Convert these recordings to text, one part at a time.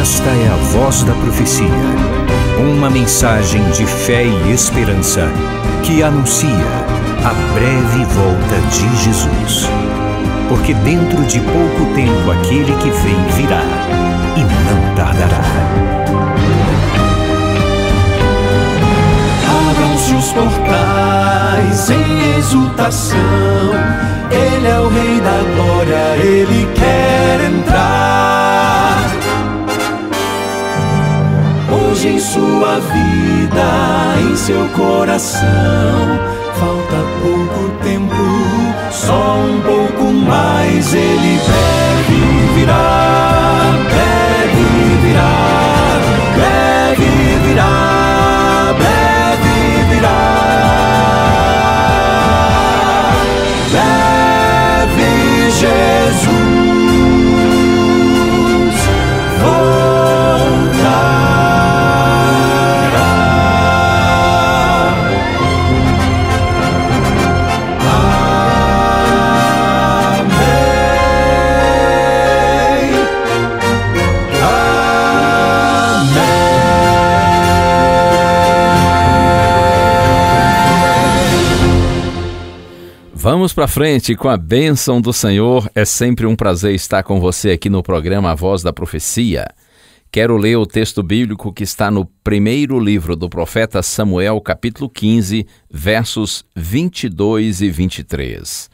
Esta é a Voz da Profecia, uma mensagem de fé e esperança que anuncia a breve volta de Jesus. Porque dentro de pouco tempo aquele que vem virá e não tardará. Abram-se os portais em exultação, Ele é o Rei da Glória, Ele quer entrar. Hoje em sua vida, em seu coração, falta pouco tempo, só um pouco mais. Ele deve virar, deve virar, deve virar, deve virar. Deve Jesus Vamos para frente com a bênção do Senhor. É sempre um prazer estar com você aqui no programa A Voz da Profecia. Quero ler o texto bíblico que está no primeiro livro do profeta Samuel, capítulo 15, versos 22 e 23.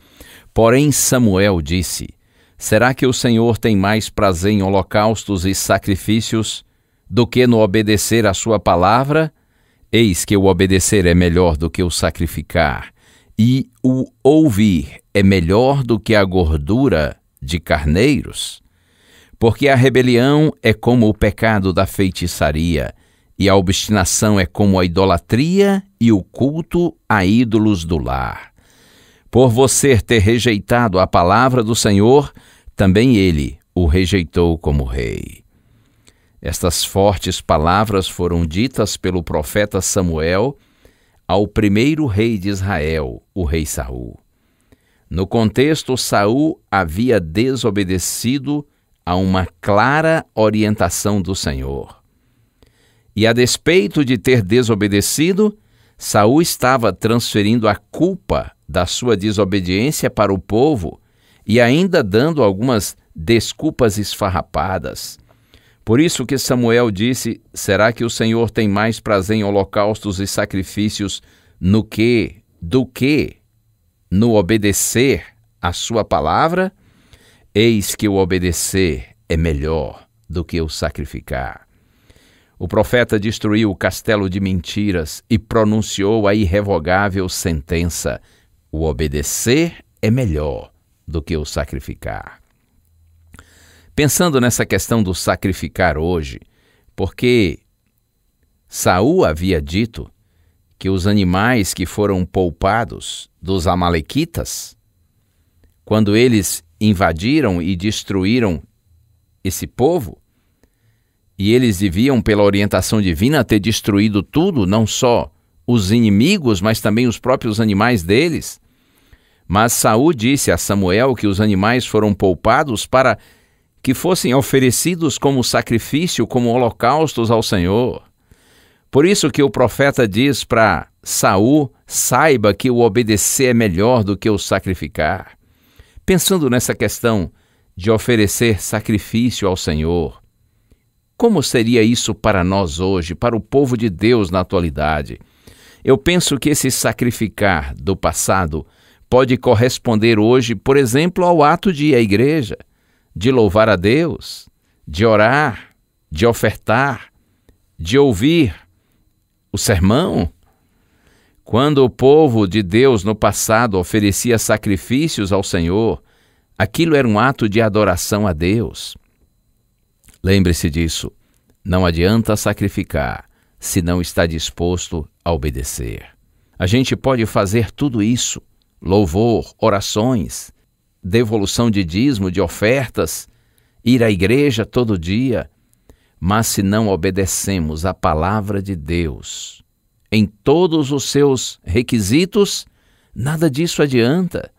Porém Samuel disse: será que o Senhor tem mais prazer em holocaustos e sacrifícios do que no obedecer à sua palavra? Eis que o obedecer é melhor do que o sacrificar, e o ouvir é melhor do que a gordura de carneiros? Porque a rebelião é como o pecado da feitiçaria, e a obstinação é como a idolatria e o culto a ídolos do lar. Por você ter rejeitado a palavra do Senhor, também ele o rejeitou como rei. Estas fortes palavras foram ditas pelo profeta Samuel ao primeiro rei de Israel, o rei Saul. No contexto, Saul havia desobedecido a uma clara orientação do Senhor. E a despeito de ter desobedecido, Saul estava transferindo a culpa da sua desobediência para o povo e ainda dando algumas desculpas esfarrapadas. Por isso que Samuel disse: será que o Senhor tem mais prazer em holocaustos e sacrifícios do que no obedecer à sua palavra? Eis que o obedecer é melhor do que o sacrificar. O profeta destruiu o castelo de mentiras e pronunciou a irrevogável sentença: o obedecer é melhor do que o sacrificar. Pensando nessa questão do sacrificar hoje, porque Saul havia dito que os animais que foram poupados dos amalequitas, quando eles invadiram e destruíram esse povo, e eles deviam, pela orientação divina, ter destruído tudo, não só os inimigos, mas também os próprios animais deles. Mas Saul disse a Samuel que os animais foram poupados para que fossem oferecidos como sacrifício, como holocaustos ao Senhor. Por isso que o profeta diz para Saul: saiba que o obedecer é melhor do que o sacrificar. Pensando nessa questão de oferecer sacrifício ao Senhor, como seria isso para nós hoje, para o povo de Deus na atualidade? Eu penso que esse sacrificar do passado pode corresponder hoje, por exemplo, ao ato de ir à igreja, de louvar a Deus, de orar, de ofertar, de ouvir o sermão. Quando o povo de Deus no passado oferecia sacrifícios ao Senhor, aquilo era um ato de adoração a Deus. Lembre-se disso, não adianta sacrificar se não está disposto a obedecer. A gente pode fazer tudo isso, louvor, orações, devolução de dízimo, de ofertas, ir à igreja todo dia, mas se não obedecemos à palavra de Deus em todos os seus requisitos, nada disso adianta.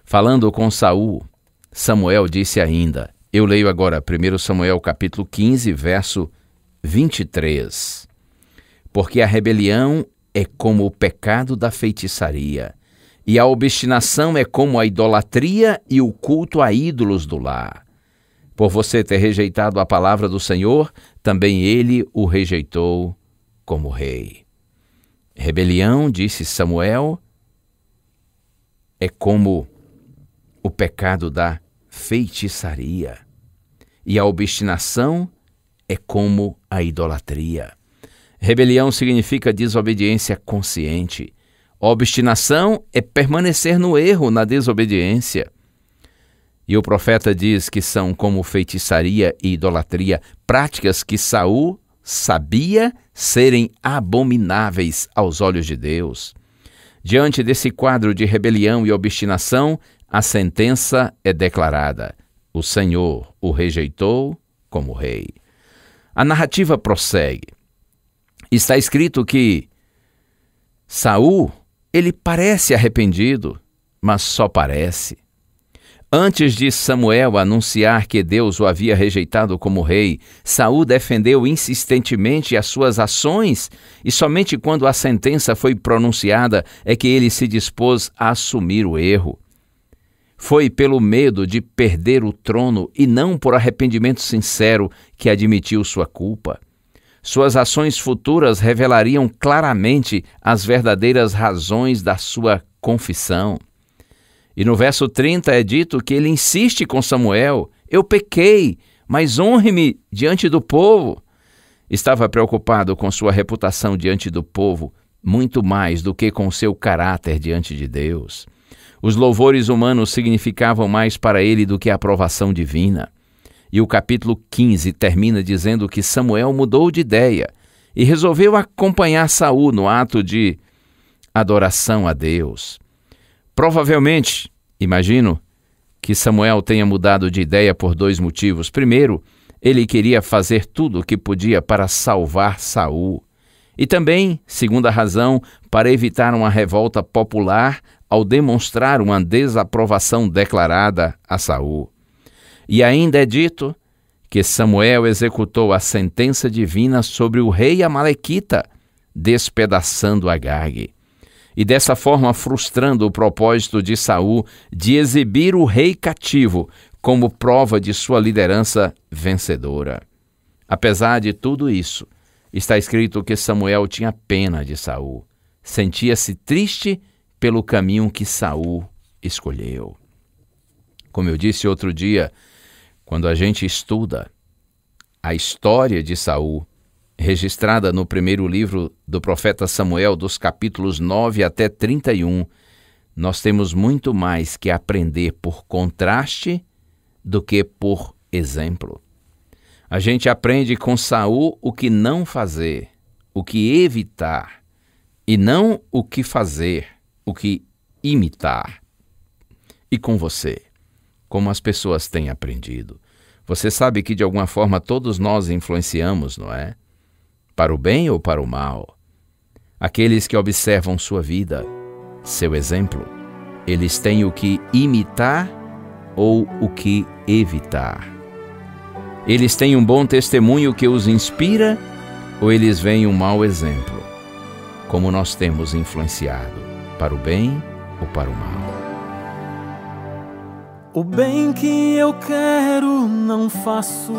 Falando com Saul, Samuel disse ainda: Eu leio agora 1 Samuel capítulo 15, verso 23. Porque a rebelião é como o pecado da feitiçaria, e a obstinação é como a idolatria e o culto a ídolos do lar. Por você ter rejeitado a palavra do Senhor, também ele o rejeitou como rei. Rebelião, disse Samuel, é como o pecado da feitiçaria, e a obstinação é como a idolatria. Rebelião significa desobediência consciente. Obstinação é permanecer no erro, na desobediência. E o profeta diz que são como feitiçaria e idolatria, práticas que Saul sabia serem abomináveis aos olhos de Deus. Diante desse quadro de rebelião e obstinação, a sentença é declarada: o Senhor o rejeitou como rei. A narrativa prossegue. Está escrito que Saul, ele parece arrependido, mas só parece. Antes de Samuel anunciar que Deus o havia rejeitado como rei, Saul defendeu insistentemente as suas ações e somente quando a sentença foi pronunciada é que ele se dispôs a assumir o erro. Foi pelo medo de perder o trono e não por arrependimento sincero que admitiu sua culpa. Suas ações futuras revelariam claramente as verdadeiras razões da sua confissão. E no verso 30 é dito que ele insiste com Samuel: eu pequei, mas honre-me diante do povo. Estava preocupado com sua reputação diante do povo, muito mais do que com seu caráter diante de Deus. Os louvores humanos significavam mais para ele do que a aprovação divina. E o capítulo 15 termina dizendo que Samuel mudou de ideia e resolveu acompanhar Saul no ato de adoração a Deus. Provavelmente, imagino, que Samuel tenha mudado de ideia por dois motivos. Primeiro, ele queria fazer tudo o que podia para salvar Saul. E também, segunda razão, para evitar uma revolta popular ao demonstrar uma desaprovação declarada a Saul. E ainda é dito que Samuel executou a sentença divina sobre o rei amalequita, despedaçando Agag. E dessa forma frustrando o propósito de Saul de exibir o rei cativo como prova de sua liderança vencedora. Apesar de tudo isso, está escrito que Samuel tinha pena de Saul. Sentia-se triste pelo caminho que Saul escolheu. Como eu disse outro dia, quando a gente estuda a história de Saul, registrada no primeiro livro do profeta Samuel, dos capítulos 9 até 31, nós temos muito mais que aprender por contraste do que por exemplo. A gente aprende com Saul o que não fazer, o que evitar, e não o que fazer, o que imitar. E com você, como as pessoas têm aprendido. Você sabe que de alguma forma todos nós influenciamos, não é? Para o bem ou para o mal. Aqueles que observam sua vida, seu exemplo, eles têm o que imitar ou o que evitar. Eles têm um bom testemunho que os inspira ou eles veem um mau exemplo, como nós temos influenciado, para o bem ou para o mal. O bem que eu quero não faço,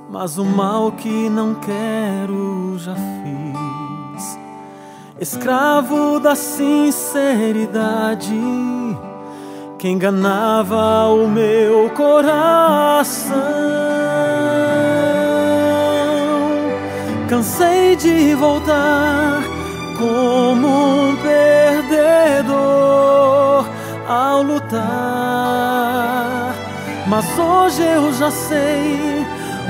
mas o mal que não quero já fiz. Escravo da sinceridade que enganava o meu coração. Cansei de voltar como um perdedor ao lutar, mas hoje eu já sei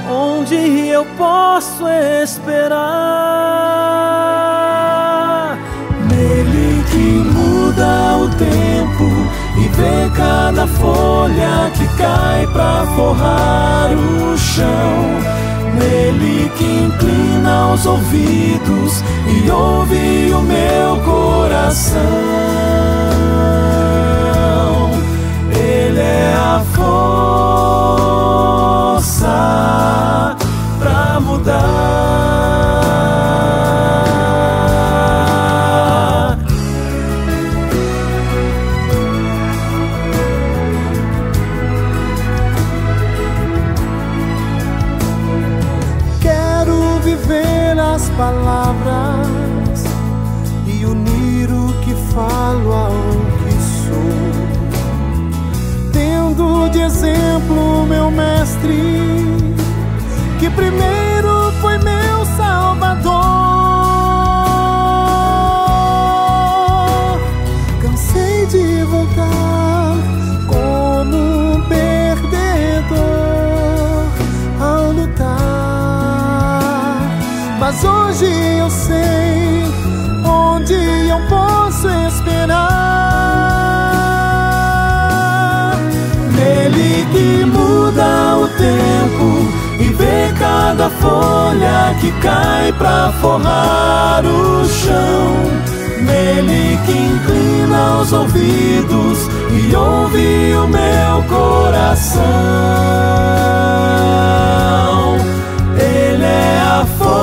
onde eu posso esperar. Nele que muda o tempo e vê cada folha que cai pra forrar o chão. Nele que inclina os ouvidos e ouve o meu coração. Ele é a fonte palavras e unir o que falo ao que sou, tendo de exemplo meu mestre, que primeiro foi meu Salvador. Cansei de voltar como um perdedor ao lutar, mas hoje eu sei onde eu posso esperar. Nele que muda o tempo e vê cada folha que cai pra forrar o chão. Nele que inclina os ouvidos e ouve o meu coração. Ele é a força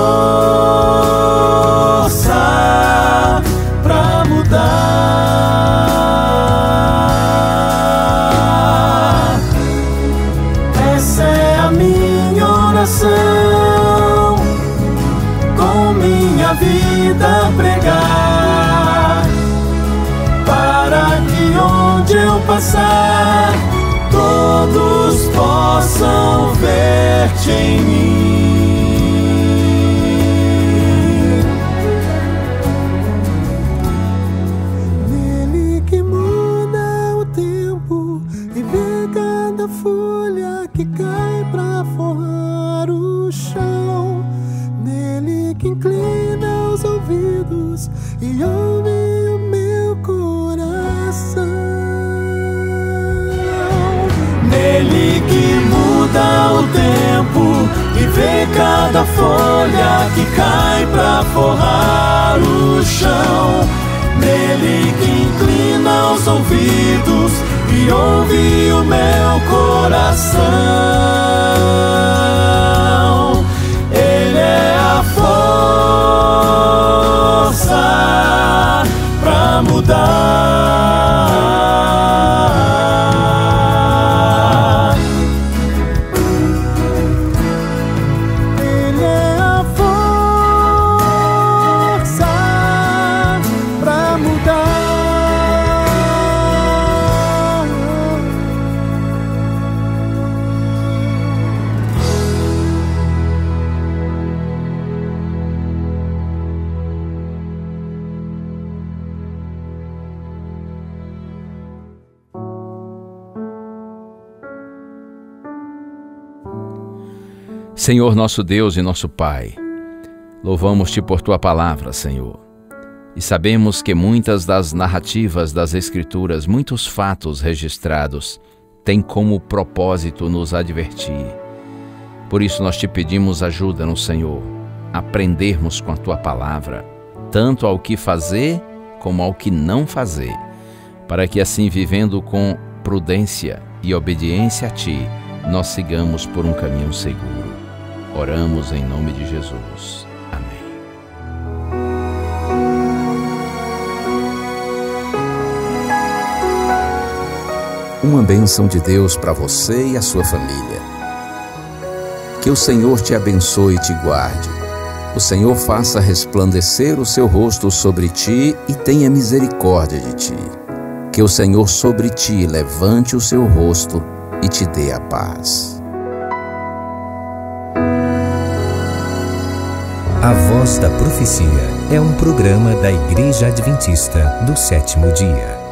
pra mudar. Essa é a minha oração, com minha vida pregar, para que onde eu passar, todos possam ver-te em mim. Nele que muda o tempo e vê cada folha que cai pra forrar o chão. Nele que inclina os ouvidos e ouve o meu coração. Nele que muda o tempo e vê cada folha que cai pra forrar o chão. Nele que inclina os ouvidos e ouve o meu coração. Ele é a força pra mudar. Ele é a força pra mudar. Senhor nosso Deus e nosso Pai, louvamos-te por tua palavra, Senhor. E sabemos que muitas das narrativas das Escrituras, muitos fatos registrados, têm como propósito nos advertir. Por isso nós te pedimos ajuda no Senhor, a aprendermos com a tua palavra, tanto ao que fazer como ao que não fazer, para que assim, vivendo com prudência e obediência a ti, nós sigamos por um caminho seguro. Oramos em nome de Jesus. Amém. Uma bênção de Deus para você e a sua família. Que o Senhor te abençoe e te guarde. O Senhor faça resplandecer o seu rosto sobre ti e tenha misericórdia de ti. Que o Senhor sobre ti levante o seu rosto e te dê a paz. A Voz da Profecia é um programa da Igreja Adventista do Sétimo Dia.